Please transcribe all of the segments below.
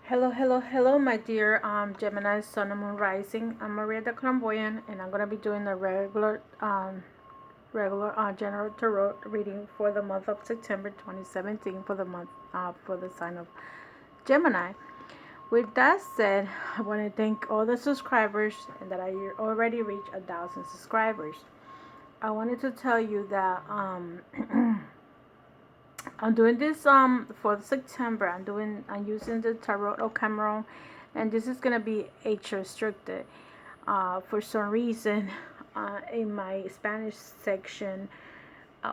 Hello, hello, hello, my dear Gemini, Sun, and Moon Rising. I'm Maria the Clairvoyant, and I'm gonna be doing a regular general tarot reading for the month of September 2017 for the month for the sign of Gemini. With that said, I want to thank all the subscribers and that I already reached 1,000 subscribers. I wanted to tell you that I'm doing this for September. I'm using the Tarot of Cameroon, and this is gonna be age restricted. For some reason, in my Spanish section,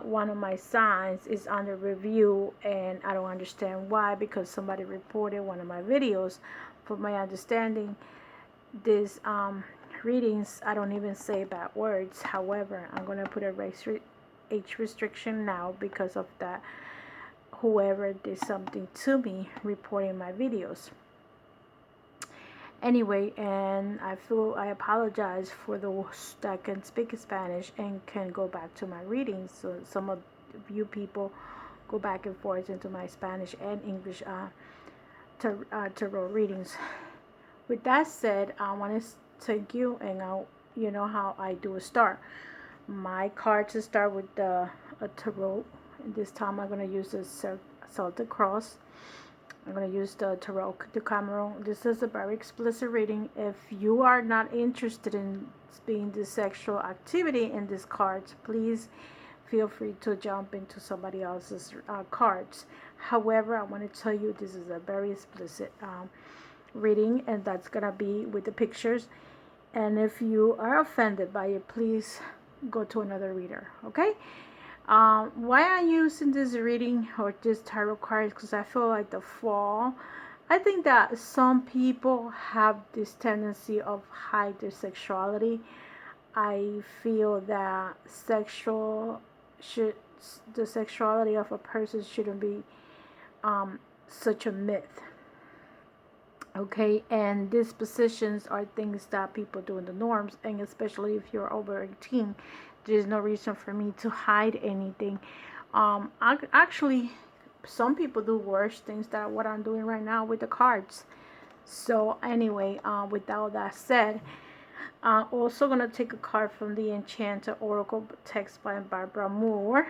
one of my signs is under review, and I don't understand why, because somebody reported one of my videos. For my understanding, these readings, I don't even say bad words. However, I'm gonna put a age restriction now because of that. Whoever did something to me reporting my videos. Anyway, and I apologize for those that can speak Spanish and can go back to my readings. So some of you people go back and forth into my Spanish and English tarot readings. With that said, I want to thank you, and you know how I do a start. My cards start with a tarot. This time I'm going to use the Celtic cross. I'm going to use the Tarot de Cameroon. This is a very explicit reading. If you are not interested in being the sexual activity in these cards, please feel free to jump into somebody else's cards. However, I want to tell you this is a very explicit reading, and that's going to be with the pictures. And if you are offended by it, please go to another reader, okay? Why I'm using this reading or this tarot cards, because I feel like the fall. I think that some people have this tendency of hide their sexuality. I feel that the sexuality of a person shouldn't be such a myth. Okay, and these positions are things that people do in the norms, and especially if you're over 18, there's no reason for me to hide anything. Actually, some people do worse things than what I'm doing right now with the cards. So anyway, with all that said, I'm also gonna take a card from the Enchanted Oracle text by Barbara Moore.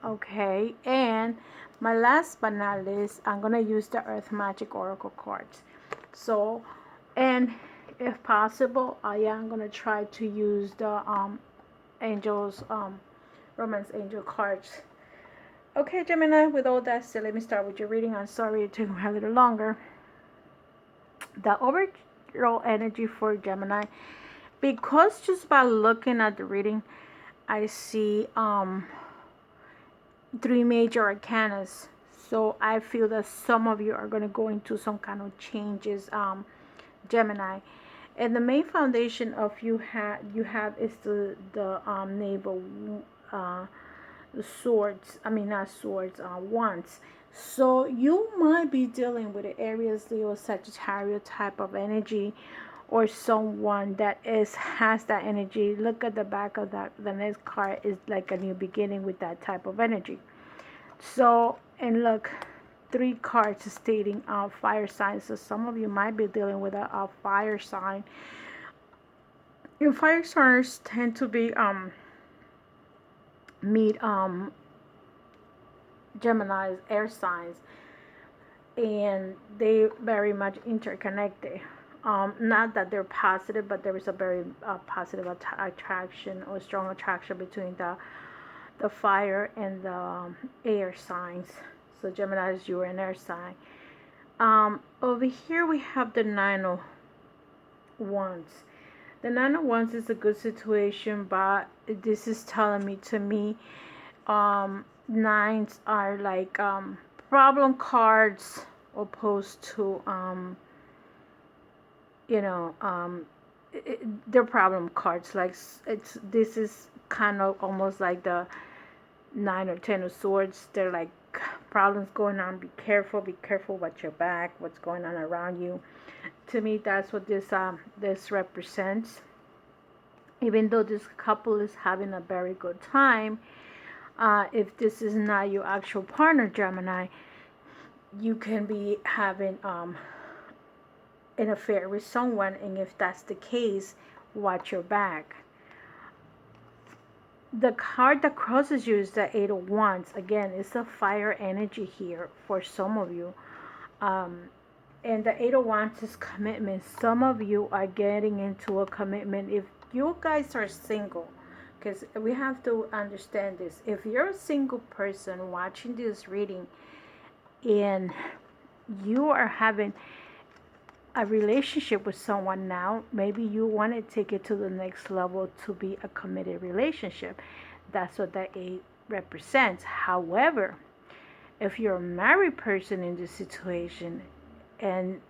Okay, and my last but not least, I'm gonna use the Earth Magic Oracle cards. So, and if possible, I am gonna try to use the angels, romance angel cards. Okay, Gemini, with all that said, let me start with your reading. I'm sorry it took me a little longer. The overall energy for Gemini, because just by looking at the reading, I see three major arcanas. So I feel that some of you are going to go into some kind of changes, Gemini. And the main foundation of you have is the navel, the swords. I mean, not swords, wands. So you might be dealing with an Aries, Leo, Sagittarius type of energy, or someone that has that energy. Look at the back of that. The next card is like a new beginning with that type of energy. So, and look, three cards stating fire signs. So some of you might be dealing with a fire sign. And fire signs tend to be meet Gemini's air signs, and they very much interconnected. Not that they're positive, but there is a very positive attraction or strong attraction between the fire and the air signs. So Gemini is your air sign. Over here we have the Nine of Wands. The Nine of Wands is a good situation, but this is telling me nines are like problem cards opposed to they're problem cards. Like this is kind of almost like the 9 or 10 of swords. They're like problems going on. Be careful what's your back, what's going on around you. To me, that's what this represents. Even though this couple is having a very good time, if this is not your actual partner, Gemini, you can be having an affair with someone, and if that's the case, watch your back. The card that crosses you is the Eight of Wands. Again, it's a fire energy here for some of you. And the Eight of Wands is commitment. Some of you are getting into a commitment. If you guys are single, because we have to understand this. If you're a single person watching this reading and you are having a relationship with someone now, maybe you want to take it to the next level to be a committed relationship. That's what that 8 represents. However, if you're a married person in this situation, and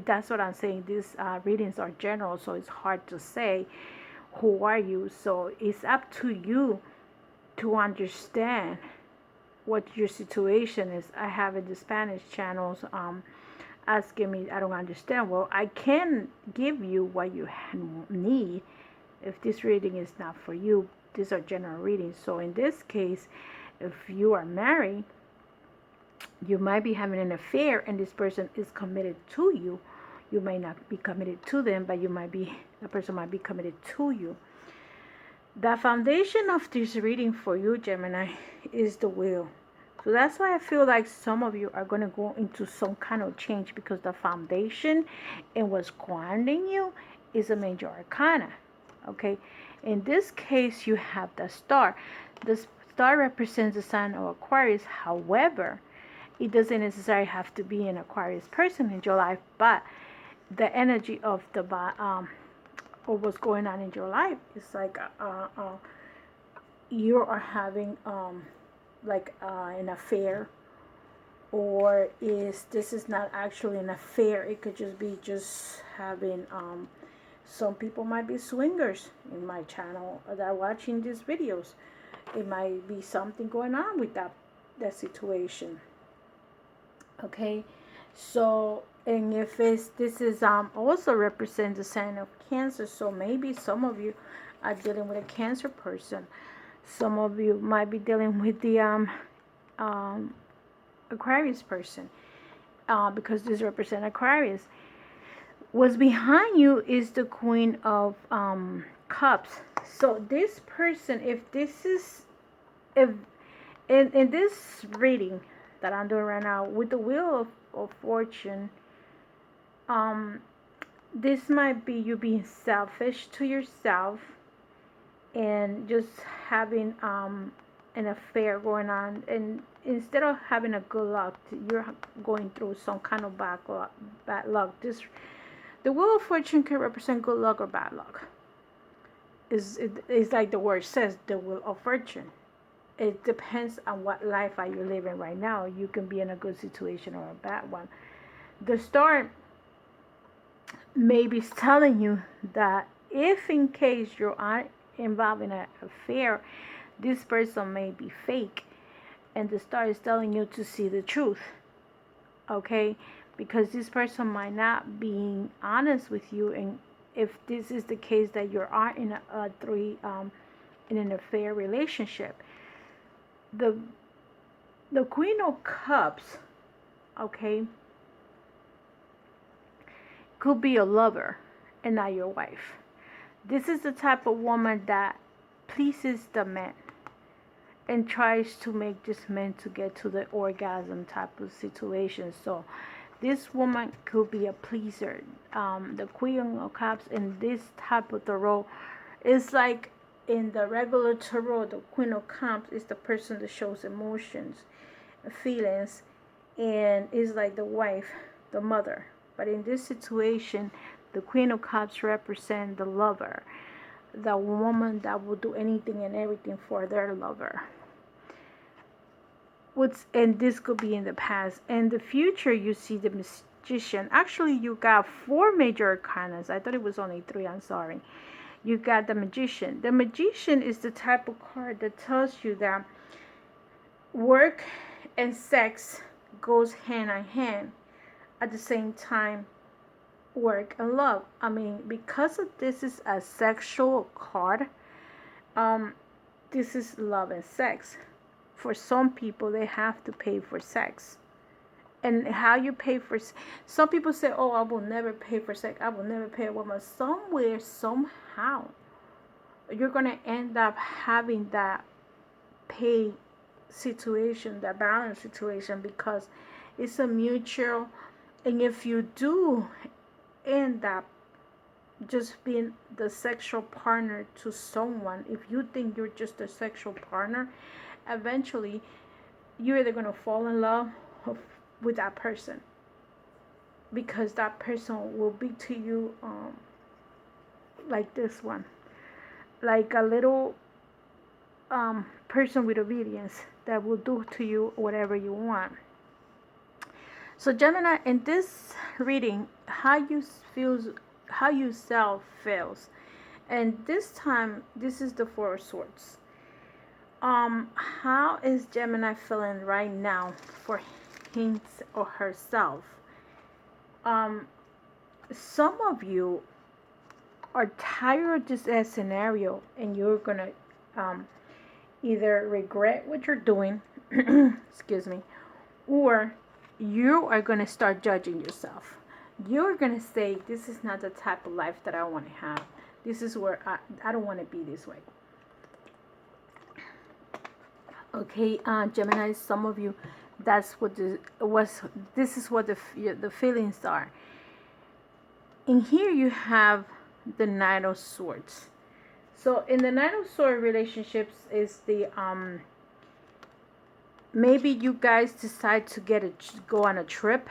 that's what I'm saying, these readings are general, so it's hard to say who are you. So it's up to you to understand what your situation is. I have in the Spanish channels asking me, I don't understand. Well, I can give you what you need. If this reading is not for you, these are general readings. So in this case, if you are married, you might be having an affair and this person is committed to you. You may not be committed to them, but the person might be committed to you. The foundation of this reading for you, Gemini, is the will. So that's why I feel like some of you are going to go into some kind of change, because the foundation and what's grounding you is a major arcana. Okay, in this case, you have the star. The star represents the sign of Aquarius. However, it doesn't necessarily have to be an Aquarius person in your life, but the energy of or what's going on in your life is like you are having an affair, or this is not actually an affair. It could just be having some people might be swingers in my channel that are watching these videos. It might be something going on with that situation. Okay, so, and if this is also represents the sign of Cancer, so maybe some of you are dealing with a Cancer person. Some of you might be dealing with the Aquarius person, because this represents Aquarius. What's behind you is the Queen of Cups. So this person, if in this reading that I'm doing right now with the Wheel of Fortune, this might be you being selfish to yourself and just having an affair going on, and instead of having a good luck, you're going through some kind of bad luck. The Wheel of Fortune can represent good luck or bad luck. It's like the word says, the Wheel of Fortune. It depends on what life are you living right now. You can be in a good situation or a bad one. The star maybe is telling you that if in case you're involved in an affair, this person may be fake, and the star is telling you to see the truth. Okay, because this person might not be honest with you, and if this is the case that you are in in an affair relationship, the Queen of Cups, okay, could be a lover and not your wife. This is the type of woman that pleases the man and tries to make this man to get to the orgasm type of situation. So this woman could be a pleaser. The Queen of Cups in this type of tarot is like, in the regular tarot, the Queen of Cups is the person that shows emotions, feelings, and is like the wife, the mother. But in this situation, the Queen of Cups represents the lover, the woman that will do anything and everything for their lover. And this could be in the past. In the future, you see the Magician. Actually, you got 4 major arcanas. I thought it was only 3. I'm sorry. You got the Magician. The Magician is the type of card that tells you that work and sex goes hand in hand. At the same time, work and love. I mean, because of this is a sexual card, this is love and sex. For some people, they have to pay for sex, and how you pay for. Some people say, "Oh, I will never pay for sex. I will never pay a woman." Somewhere, somehow, you're gonna end up having that pay situation, that balance situation, because it's a mutual. And if you do end up just being the sexual partner to someone, if you think you're just a sexual partner, eventually you're either going to fall in love with that person, because that person will be to you like this one, like a little person with obedience that will do to you whatever you want. So Gemini, in this reading, how you self feels, and this time this is the Four of Swords. How is Gemini feeling right now for him or herself? Some of you are tired of this scenario, and you're gonna either regret what you're doing, excuse me, or you are gonna start judging yourself. You're gonna say, "This is not the type of life that I want to have. This is where I don't want to be this way." Okay, Gemini, some of you, that's what this is what the feelings are. In here you have the Knight of Swords. So in the Knight of Swords relationships is the maybe you guys decide to go on a trip,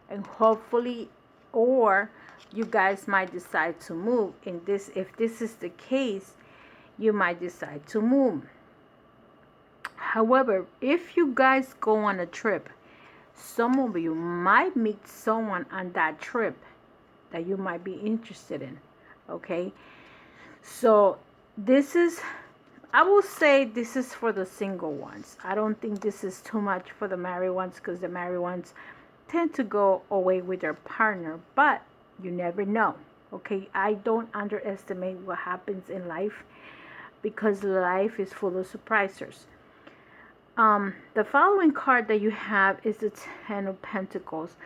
and hopefully, or you guys might decide to move. If this is the case, you might decide to move. However, if you guys go on a trip, some of you might meet someone on that trip that you might be interested in. Okay, so this is, I will say, this is for the single ones. I don't think this is too much for the married ones, because the married ones tend to go away with their partner, but you never know. Okay, I don't underestimate what happens in life, because life is full of surprises. The following card that you have is the Ten of Pentacles.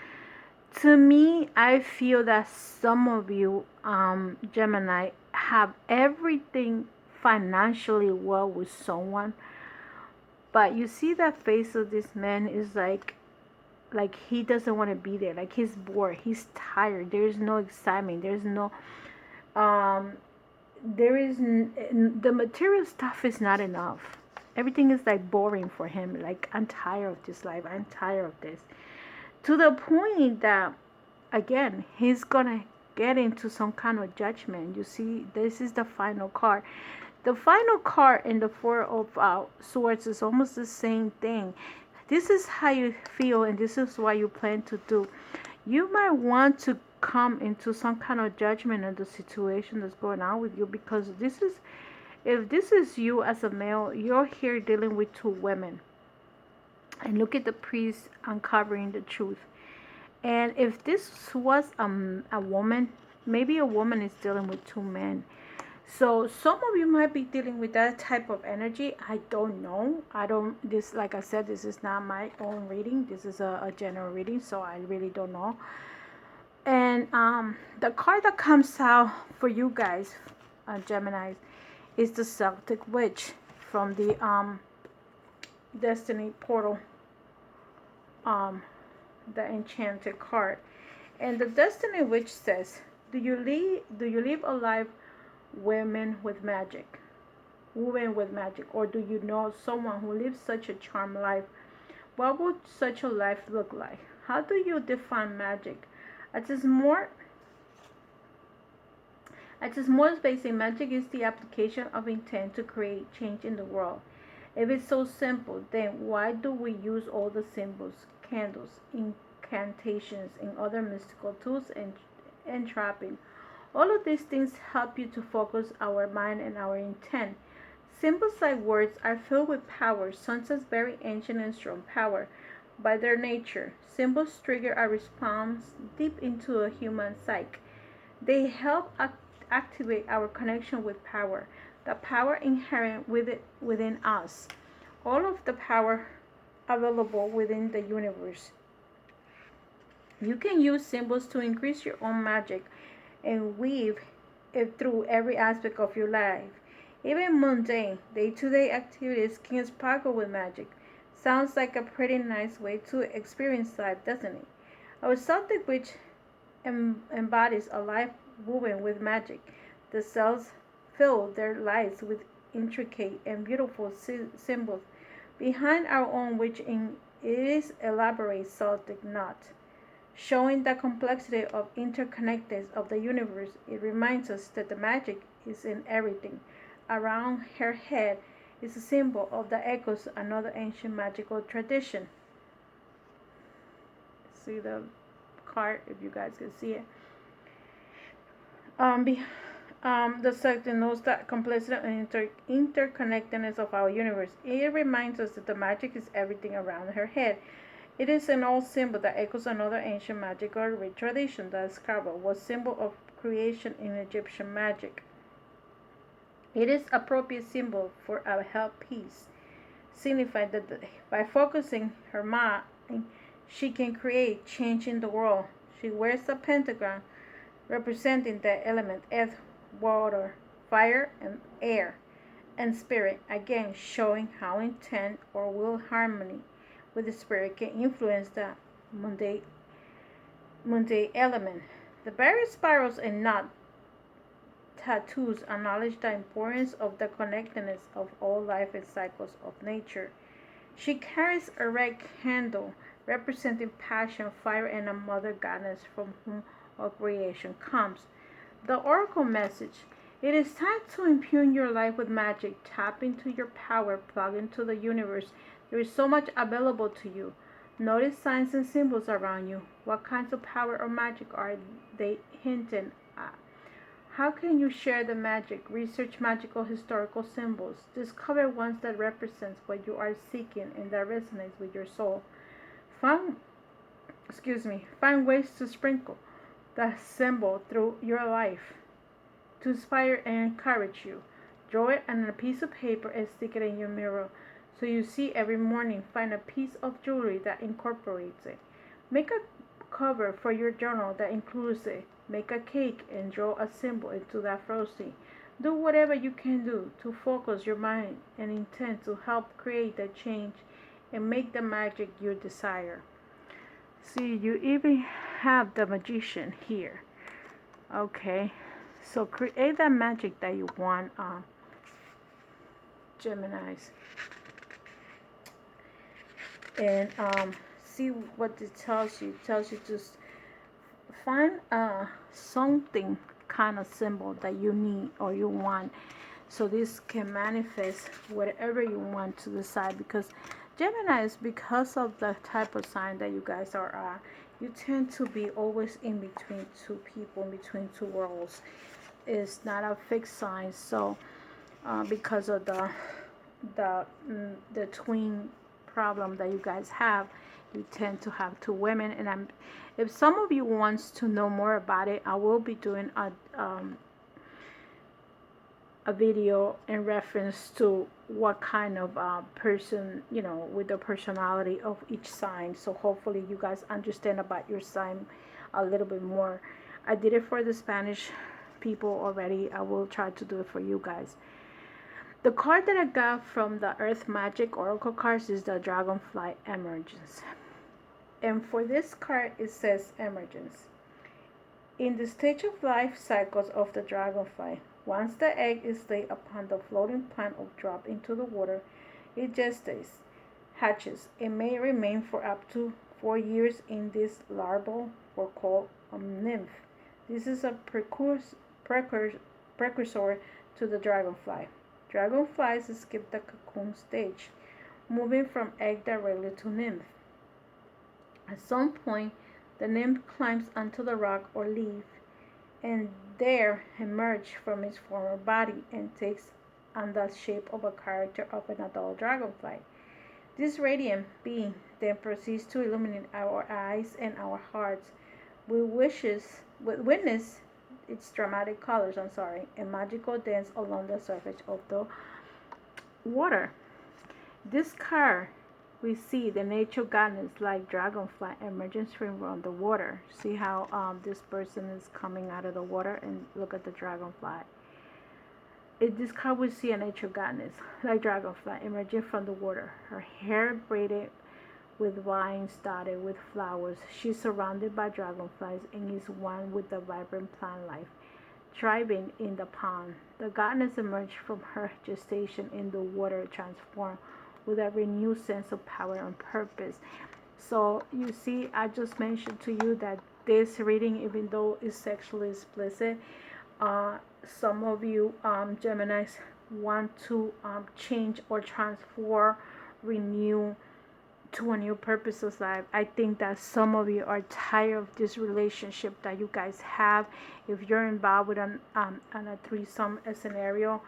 To me, I feel that some of you, Gemini, have everything financially well with someone, but you see that face of this man is like he doesn't want to be there, like he's bored, he's tired, there's no excitement, there's no the material stuff is not enough. Everything is like boring for him. Like, I'm tired of this life, I'm tired of this, to the point that, again, he's gonna get into some kind of judgment. You see, this is the final card. The final card in the Four of Swords is almost the same thing. This is how you feel, and this is what you plan to do. You might want to come into some kind of judgment of the situation that's going on with you, because if this is you as a male, you're here dealing with two women. And look at the priest uncovering the truth. And if this was a woman, maybe a woman is dealing with two men. So some of you might be dealing with that type of energy. I don't know. Like I said, this is not my own reading. This is a general reading, so I really don't know. And the card that comes out for you guys, Gemini, is the Celtic Witch from the Destiny Portal, the Enchanted card. And the Destiny Witch says, do you live a life women with magic, or do you know someone who lives such a charmed life? What would such a life look like? How do you define magic? At its more basic, magic is the application of intent to create change in the world. If it's so simple, then why do we use all the symbols, candles, incantations, and other mystical tools and trapping? All of these things help you to focus our mind and our intent. Symbols like words are filled with power, such as very ancient and strong power. By their nature, symbols trigger a response deep into a human psyche. They help activate our connection with power, the power inherent within us, all of the power available within the universe. You can use symbols to increase your own magic and weave it through every aspect of your life. Even mundane, day-to-day activities can sparkle with magic. Sounds like a pretty nice way to experience life, doesn't it? Our Celtic witch embodies a life woven with magic. The cells fill their lives with intricate and beautiful symbols. Behind our own witch it is elaborate Celtic knot. Showing the complexity of interconnectedness of the universe, it reminds us that the magic is in everything. Around her head is a symbol of the echoes of another ancient magical tradition. See the card if you guys can see it. Be, the second knows the complexity and interconnectedness of our universe. It reminds us that the magic is everything around her head. It is an old symbol that echoes another ancient magical tradition. The scarab was symbol of creation in Egyptian magic. It is appropriate symbol for a held piece, signifying that by focusing her mind, she can create change in the world. She wears a pentagram representing the element earth, water, fire, and air, and spirit, again showing how intent or will harmony with the spirit can influence the mundane element. The various spirals and knot tattoos acknowledge the importance of the connectedness of all life and cycles of nature. She carries a red candle representing passion, fire, and a mother goddess from whom all creation comes. The oracle message. It is time to impugn your life with magic. Tap into your power, plug into the universe. There is so much available to you. Notice signs and symbols around you. What kinds of power or magic are they hinting at? How can you share the magic? Research magical historical symbols. Discover ones that represent what you are seeking and that resonates with your soul. Find ways to sprinkle the symbol through your life to inspire and encourage you. Draw it on a piece of paper and stick it in your mirror so you see every morning. Find a piece of jewelry that incorporates it. Make a cover for your journal that includes it. Make a cake and draw a symbol into that frosting. Do whatever you can do to focus your mind and intent to help create the change and make the magic you desire. See, you even have the magician here. Okay, so create that magic that you want, Geminis. And see what it tells you. It tells you to find something kind of symbol that you need or you want, so this can manifest whatever you want to decide. Because Geminis, because of the type of sign that you guys are, you tend to be always in between two people, in between two worlds. It's not a fixed sign. So because of the twin problem that you guys have, you tend to have two women. And if some of you wants to know more about it, I will be doing a video in reference to what kind of person, with the personality of each sign. So hopefully you guys understand about your sign a little bit more. I did it for the Spanish people already. I will try to do it for you guys. The card that I got from the Earth Magic Oracle cards is the Dragonfly Emergence. And for this card, it says Emergence. In the stage of life cycles of the dragonfly, once the egg is laid upon the floating plant or dropped into the water, it gestates, hatches, and may remain for up to 4 years in this larval or called a nymph. This is a precursor to the dragonfly. Dragonflies skip the cocoon stage, moving from egg directly to nymph. At some point, the nymph climbs onto the rock or leaf, and there emerges from its former body and takes on the shape of a character of an adult dragonfly. This radiant being then proceeds to illuminate our eyes and our hearts. We witness its dramatic colors, and magical dance along the surface of the water. This card we see the nature goddess like Dragonfly emergence from the water. See how this person is coming out of the water, and look at the Dragonfly. This card we see a nature goddess like Dragonfly emerging from the water. Her hair braided with vines dotted with flowers. She's surrounded by dragonflies and is one with the vibrant plant life thriving in the pond. The goddess emerged from her gestation in the water, transformed with a renewed sense of power and purpose. So you see, I just mentioned to you that this reading, even though it's sexually explicit, some of you Geminis want to change or transform, renew to a new purpose of life. I think that some of you are tired of this relationship that you guys have. If you're involved with a threesome scenario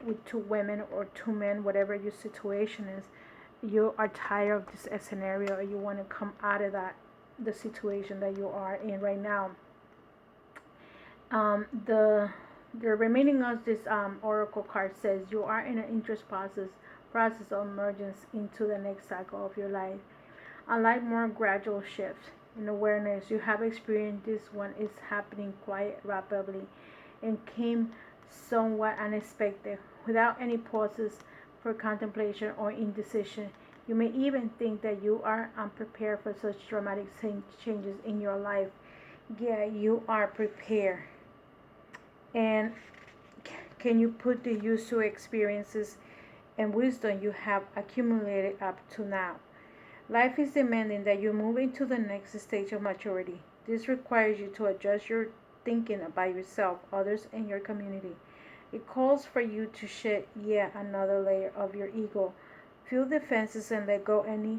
with two women or two men, whatever your situation is, you are tired of this scenario, or you want to come out of the situation that you are in right now. The remaining of this oracle card says you are in an interest process of emergence into the next cycle of your life. Unlike more gradual shifts in awareness you have experienced, this one is happening quite rapidly and came somewhat unexpected, without any pauses for contemplation or indecision. You may even think that you are unprepared for such dramatic changes in your life. Yeah, you are prepared. And can you put the use to experiences and wisdom you have accumulated up to now? Life is demanding that you move into the next stage of maturity. This requires you to adjust your thinking about yourself, others, and your community. It calls for you to shed yet another layer of your ego, feel defenses, and let go any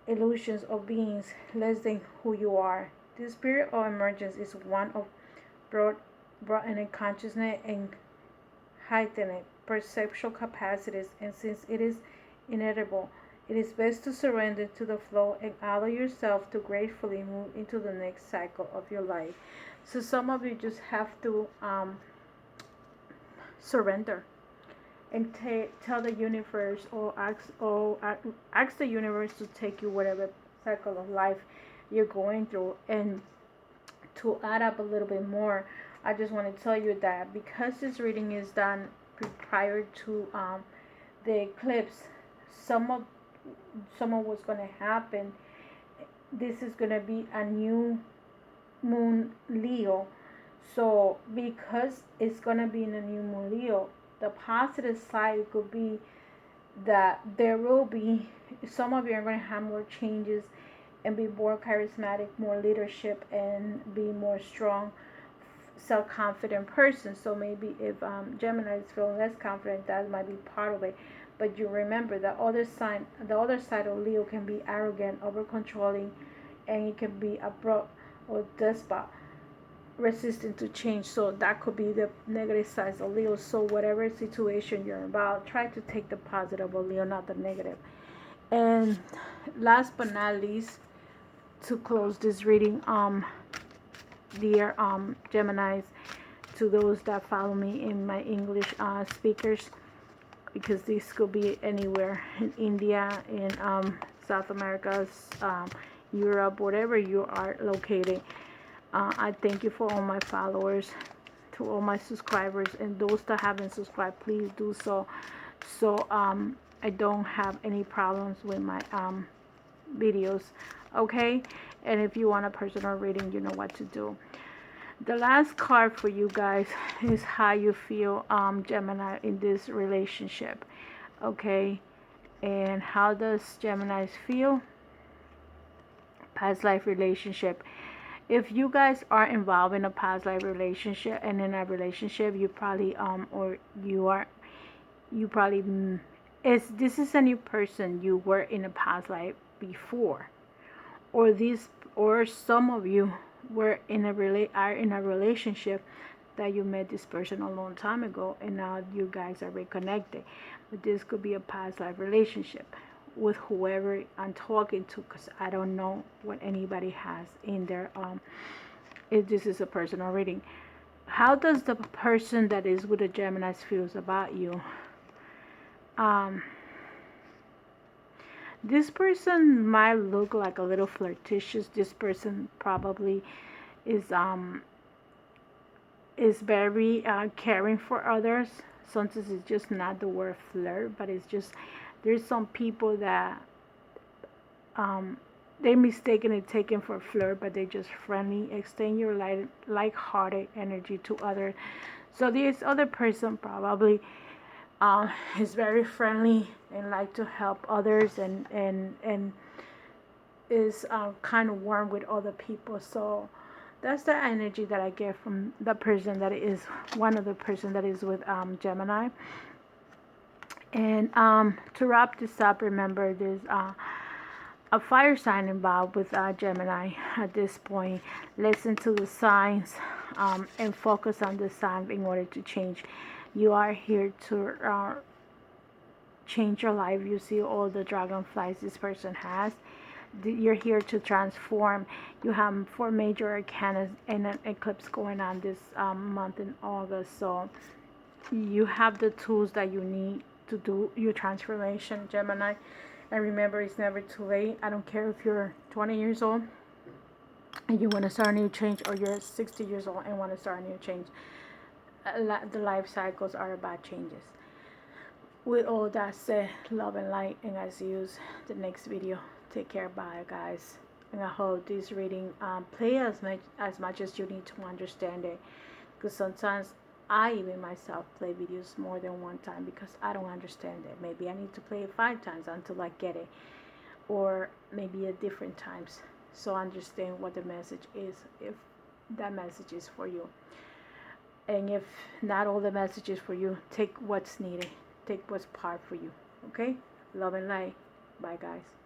illusions of beings less than who you are. This period of emergence is one of broadening consciousness and heightened perceptual capacities, and since it is inevitable, it is best to surrender to the flow and allow yourself to gratefully move into the next cycle of your life. So some of you just have to surrender and tell the universe, or ask the universe to take you whatever cycle of life you're going through. And to add up a little bit more, I just want to tell you that because this reading is done prior to the eclipse, some of what's going to happen, this is going to be a new moon Leo. So because it's going to be in a new moon Leo, the positive side could be that there will be, some of you are going to have more changes and be more charismatic, more leadership, and be more strong, self-confident person. So maybe if Gemini is feeling less confident, that might be part of it. But you remember the other side of Leo can be arrogant, over controlling, and it can be abrupt or despot, resistant to change. So that could be the negative side of Leo. So whatever situation you're about, try to take the positive of Leo, not the negative. And last but not least, to close this reading, dear Geminis, to those that follow me in my English speakers, because this could be anywhere in India, in South America, Europe, whatever you are located. I thank you for all my followers, to all my subscribers, and those that haven't subscribed, please do so. So I don't have any problems with my videos, okay? And if you want a personal reading, you know what to do. The last card for you guys is how you feel, Gemini, in this relationship, okay? And how does Geminis feel? Past life relationship. If you guys are involved in a past life relationship, and in a relationship, you probably this is a new person you were in a past life before, or some of you were are in a relationship that you met this person a long time ago, and now you guys are reconnected. But this could be a past life relationship with whoever I'm talking to, because I don't know what anybody has in their if this is a personal reading. How does the person that is with the Geminis feels about you? This person might look like a little flirtatious. This person probably is very caring for others. Sometimes it's just not the word flirt, but it's just there's some people that um, they mistaken it taken for flirt, but they just friendly. Extend your like-hearted energy to others. So this other person probably is very friendly and like to help others and is kind of warm with other people. So that's the energy that I get from the person that is one of the person that is with Gemini. And to wrap this up, remember there's a fire sign involved with Gemini at this point. Listen to the signs and focus on the sign in order to change. You are here to change your life. You see all the dragonflies this person has. You're here to transform. You have 4 major arcana and an eclipse going on this month in August. So you have the tools that you need to do your transformation, Gemini. And remember, it's never too late. I don't care if you're 20 years old and you want to start a new change, or you're 60 years old and want to start a new change. The life cycles are about changes. With all that said, love and light, and I'll see you the next video. Take care. Bye, guys. And I hope this reading play as much as you need to understand it, because sometimes I even myself play videos more than one time because I don't understand it. Maybe I need to play it 5 times until I get it, or maybe at different times, so understand what the message is, if that message is for you. And if not all the messages for you, take what's needed, take what's part for you. Okay? Love and light. Bye, guys.